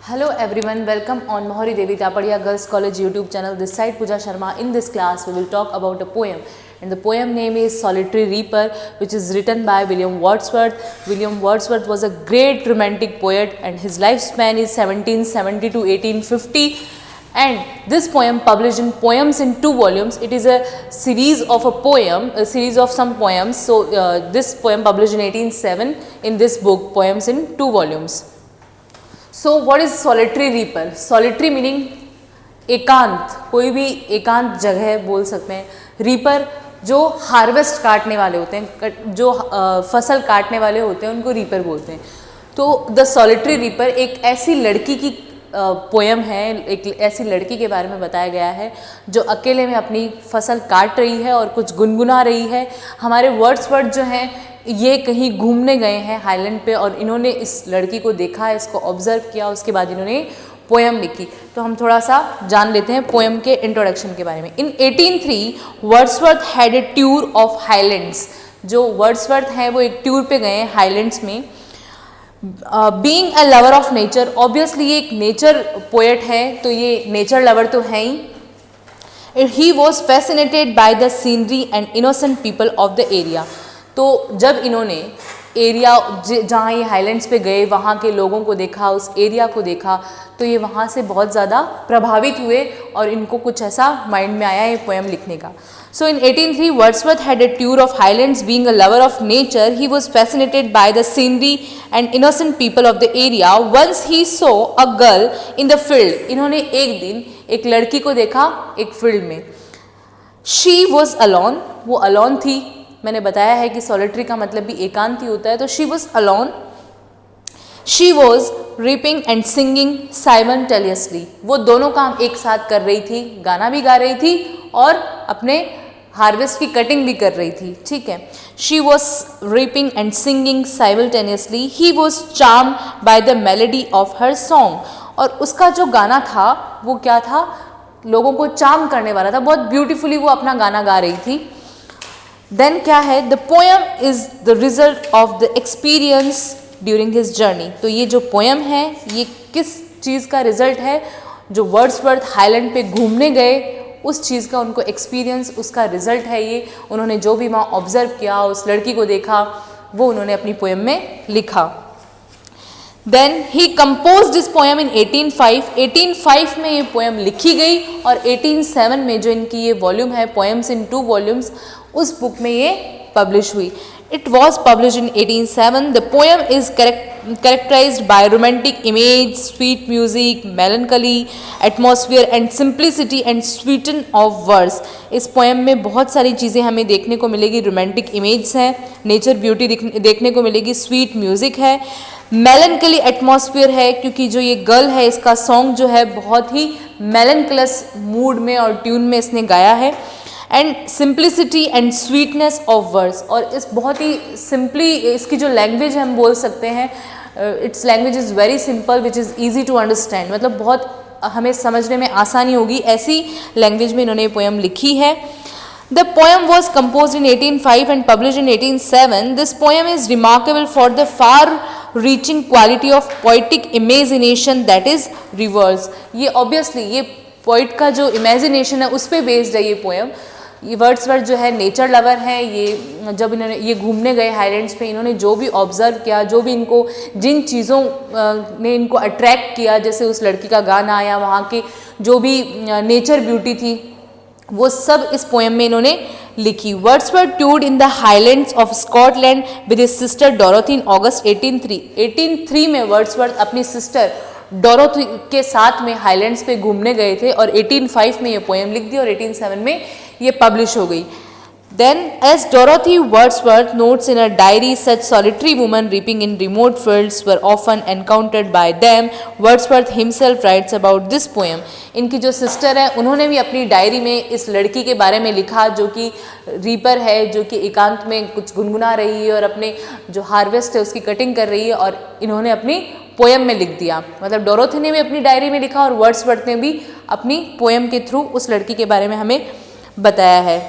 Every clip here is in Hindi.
Hello everyone, welcome on Mohori Devi Tapadia Girls College YouTube channel. This side Pooja Sharma. In this class, we will talk about a poem, and the poem name is Solitary Reaper, which is written by William Wordsworth. William Wordsworth was a great romantic poet, and his lifespan is 1770 to 1850. And this poem published in Poems in 2 volumes. It is a series of a series of some poems. So this poem published in 1807 in this book, Poems in 2 volumes. So what is solitary reaper? Solitary meaning एकांत, कोई भी एकांत जगह बोल सकते हैं. रीपर जो हार्वेस्ट काटने वाले होते हैं, जो फसल काटने वाले होते हैं, उनको रीपर बोलते हैं. तो द सॉलिटरी रीपर एक ऐसी लड़की की पोएम है, एक ऐसी लड़की के बारे में बताया गया है जो अकेले में अपनी फसल काट रही है और कुछ गुनगुना रही है. हमारे वर्ड्सवर्थ जो हैं ये कहीं घूमने गए हैं हाईलैंड पे और इन्होंने इस लड़की को देखा, इसको ऑब्जर्व किया, उसके बाद इन्होंने पोएम लिखी. तो हम थोड़ा सा जान लेते हैं पोएम के इंट्रोडक्शन के बारे में. इन 1803 Wordsworth had a tour of highlands. जो वर्ड्सवर्थ हैं वो एक टूर पे गए हैं हाईलैंड्स में. Being a lover of nature, obviously ये एक नेचर पोएट है तो ये नेचर लवर तो है ही. He was fascinated by the scenery and innocent people of the area. तो जब इन्होंने एरिया जहाँ ये हाईलैंड्स पे गए वहाँ के लोगों को देखा, उस एरिया को देखा, तो ये वहाँ से बहुत ज़्यादा प्रभावित हुए और इनको कुछ ऐसा माइंड में आया ये पोएम लिखने का. So in 1803 Wordsworth had a tour of Highlands. Being a lover of nature he was fascinated by the scenery and innocent people of the area. Once he saw a girl in the field. इन्होंने एक दिन एक लड़की को देखा एक फील्ड में. शी वॉज अलॉन, वो अलॉन थी. मैंने बताया है कि सॉलिटरी का मतलब भी एकांत ही होता है. तो she was alone. She was reaping and singing simultaneously. वो दोनों काम एक साथ कर रही थी, गाना भी गा रही थी और अपने हार्वेस्ट की कटिंग भी कर रही थी. ठीक है. She was reaping and singing simultaneously. He was charm by the melody of her song. और उसका जो गाना था वो क्या था? लोगों को चार्म करने वाला था. बहुत ब्यूटीफुली वो अपना गाना गा रही थी. देन क्या है? The poem is the result of the experience during his journey. तो ये जो पोएम है ये किस चीज़ का रिजल्ट है? जो वर्ड्सवर्थ हाईलैंड पे घूमने गए उस चीज़ का उनको एक्सपीरियंस, उसका रिजल्ट है ये. उन्होंने जो भी वहाँ ऑब्जर्व किया, उस लड़की को देखा, वो उन्होंने अपनी पोएम में लिखा. Then he compose this poem in 1805. 1805 में ये पोएम लिखी गई और 1807 में जो इनकी ये वॉल्यूम है पोएम्स इन 2 वॉल्यूम्स, उस बुक में ये पब्लिश हुई. It was publish in 1807. The poem is characterized by romantic image, sweet music, melancholy, atmosphere and simplicity and sweeten of verse. इस पोएम में बहुत सारी चीज़ें हमें देखने को मिलेगी. रोमांटिक इमेज है, नेचर ब्यूटी देखने को मिलेगी, स्वीट म्यूज़िक है, मेलनकली एटमॉस्फेयर है क्योंकि जो ये गर्ल है इसका सॉन्ग जो है बहुत ही मेलनकलस मूड में और ट्यून में इसने गाया है. And simplicity and sweetness of words. और इस बहुत ही सिंपली इसकी जो लैंग्वेज हम बोल सकते हैं, it's language is very simple which is easy to understand. मतलब बहुत हमें समझने में आसानी होगी, ऐसी लैंग्वेज में इन्होंने पोएम लिखी है. The poem was composed in 1805 and published in 1807. This poem is remarkable for the far-reaching quality of poetic imagination that is reverse. ये obviously ये पोइट का जो इमेजिनेशन है उस पर बेस्ड है ये पोएम. ये वर्ड्सवर्थ जो है नेचर लवर है. ये जब इन्होंने ये घूमने गए हाईलैंड्स पे, इन्होंने जो भी ऑब्जर्व किया, जो भी इनको जिन चीज़ों ने इनको अट्रैक्ट किया, जैसे उस लड़की का गाना या वहाँ की जो भी नेचर ब्यूटी थी, वो सब इस पोएम में इन्होंने लिखी. Wordsworth toured in the highlands of Scotland with his sister Dorothy in August 1803. 1803 में वर्ड्सवर्थ अपनी सिस्टर डोरोथी के साथ में हाईलैंड्स पे घूमने गए थे और 1805 में ये पोएम लिख दी और 1807 में ये पब्लिश हो गई. Then as Dorothy Wordsworth notes in a diary, such solitary woman reaping in remote fields were often encountered by them. Wordsworth himself writes about this poem. इनकी जो सिस्टर है उन्होंने भी अपनी डायरी में इस लड़की के बारे में लिखा जो कि रीपर है, जो कि एकांत में कुछ गुनगुना रही है और अपने जो हार्वेस्ट है उसकी कटिंग कर रही है, और इन्होंने अपनी पोएम में लिख दिया. मतलब डोरोथी ने भी अपनी डायरी में लिखा और वर्ड्सवर्थ ने भी अपनी पोएम के थ्रू उस लड़की के बारे में हमें बताया है.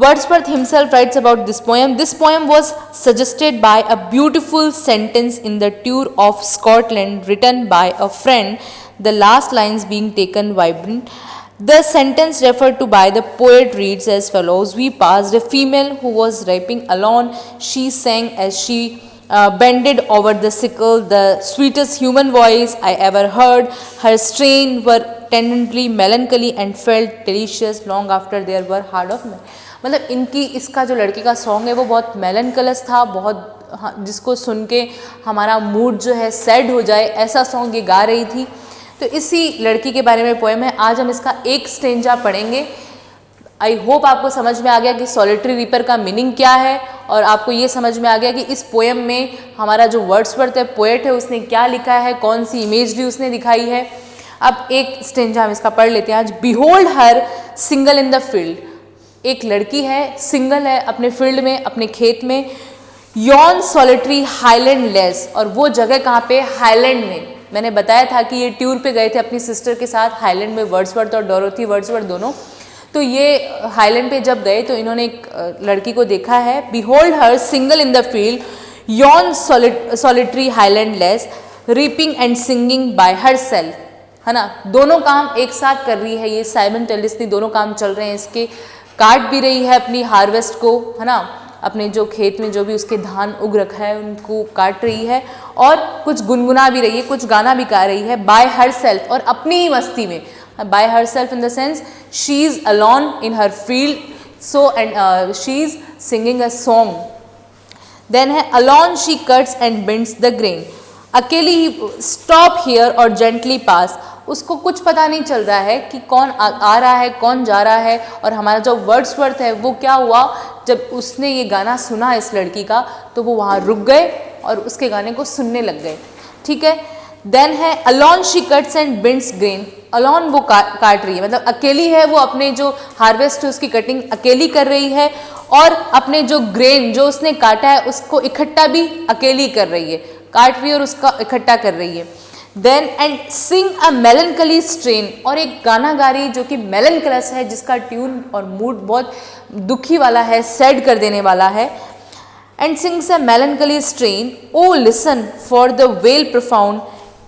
Wordsworth himself writes about this poem. This poem was suggested by a beautiful sentence in the Tour of Scotland written by a friend, the last lines being taken vibrant. The sentence referred to by the poet reads as follows: We passed a female who was rapping alone. She sang as she bended over the sickle, the sweetest human voice I ever heard. Her strain were tendernly melancholy and felt delicious long after there were heard of men. मतलब इनकी इसका जो लड़की का सॉन्ग है वो बहुत मेलनकलस था, बहुत जिसको सुन के हमारा मूड जो है सैड हो जाए, ऐसा सॉन्ग ये गा रही थी। तो इसी लड़की के बारे में पोएम है। आज हम इसका एक स्टेंजा पढ़ेंगे। आई होप आपको समझ में आ गया कि सॉलिटरी रीपर का मीनिंग क्या है, और आपको ये समझ में आ गया कि इस पोएम में हमारा जो वर्ड्सवर्थ है, पोएट है, उसने क्या लिखा है, कौन सी इमेजरी उसने दिखाई है। अब एक स्टेंजा हम इसका पढ़ लेते हैं आज। Behold her single in the field. एक लड़की है, सिंगल है अपने फील्ड में, अपने खेत में। यॉन सॉलिटरी हाईलैंड लेस, और वो जगह कहाँ पे? हाईलैंड में। मैंने बताया था कि ये टूर पे गए थे अपनी सिस्टर के साथ हाईलैंड में, वर्ड्सवर्थ और डोरोथी वर्ड्सवर्थ दोनों। तो ये हाईलैंड पे जब गए तो इन्होंने एक लड़की को देखा है। Behold her single in the field, Yon solitary highland less, reaping and singing by her self, है ना। दोनों काम एक साथ कर रही है ये, साइमल्टेनियसली दोनों काम चल रहे हैं इसके। काट भी रही है अपनी हार्वेस्ट को, है ना, अपने जो खेत में जो भी उसके धान उग रखा है उनको काट रही है, और कुछ गुनगुना भी रही है, कुछ गाना भी गा रही है। बाय हर सेल्फ, और अपनी ही मस्ती में। By herself in the sense she is alone in her field, so and she is singing a song. Then है alone she cuts and bends the grain. अकेली stop here or gently pass. उसको कुछ पता नहीं चल रहा है कि कौन आ रहा है, कौन जा रहा है। और हमारा जो वर्ड्सवर्थ है वो क्या हुआ, जब उसने ये गाना सुना इस लड़की का तो वो वहाँ रुक गए और उसके गाने को सुनने लग गए। ठीक है। देन है alone she cuts and bends grain. Alone वो काट रही है, मतलब अकेली है वो, अपने जो हार्वेस्ट है उसकी कटिंग अकेली कर रही है, और अपने जो ग्रेन जो उसने काटा है उसको इकट्ठा भी अकेली कर रही है, काट रही है और उसका इकट्ठा कर रही है। Then and sing a melancholy strain, और एक गाना गा रही जो कि मेलनकलस है, जिसका ट्यून और मूड बहुत दुखी वाला है, सैड कर देने वाला है। And sings a melancholy strain, O listen for the vale profound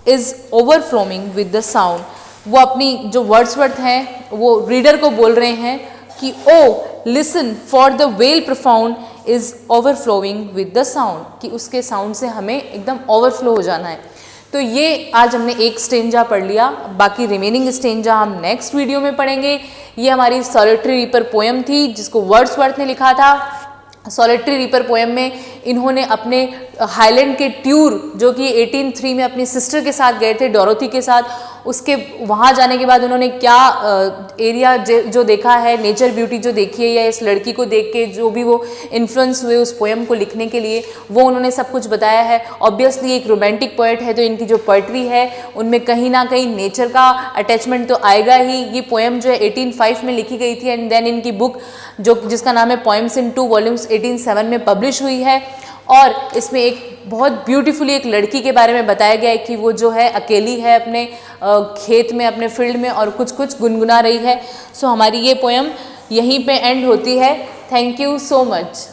is overflowing with the sound. वो अपनी जो वर्ड्सवर्थ हैं वो रीडर को बोल रहे हैं कि O listen for the vale profound is overflowing with the sound, कि उसके साउंड से हमें एकदम ओवरफ्लो हो जाना है। तो ये आज हमने एक स्टेंजा पढ़ लिया, बाकी रिमेनिंग स्टेंजा हम नेक्स्ट वीडियो में पढ़ेंगे। ये हमारी सॉलिटरी रीपर पोएम थी जिसको वर्ड्सवर्थ ने लिखा था। सॉलिटरी रीपर पोएम में इन्होंने अपने हाईलैंड के टूर जो कि 1803 में अपनी सिस्टर के साथ गए थे, डोरोथी के साथ, उसके वहाँ जाने के बाद उन्होंने क्या एरिया जो देखा है, नेचर ब्यूटी जो देखी है, या इस लड़की को देख के जो भी वो इन्फ्लुएंस हुए उस पोएम को लिखने के लिए, वो उन्होंने सब कुछ बताया है। ऑब्वियसली एक रोमांटिक पोएट है तो इनकी जो पोएट्री है उनमें कहीं ना कहीं नेचर का अटैचमेंट तो आएगा ही। ये पोएम जो है 1805 में लिखी गई थी, एंड देन इनकी बुक जो जिसका नाम है पोएम्स इन 2 वॉल्यूम्स 1807 में पब्लिश हुई है। और इसमें एक बहुत ब्यूटीफुली एक लड़की के बारे में बताया गया है कि वो जो है अकेली है अपने खेत में, अपने फील्ड में, और कुछ कुछ गुनगुना रही है। सो हमारी ये पोएम यहीं पे एंड होती है। Thank you so much.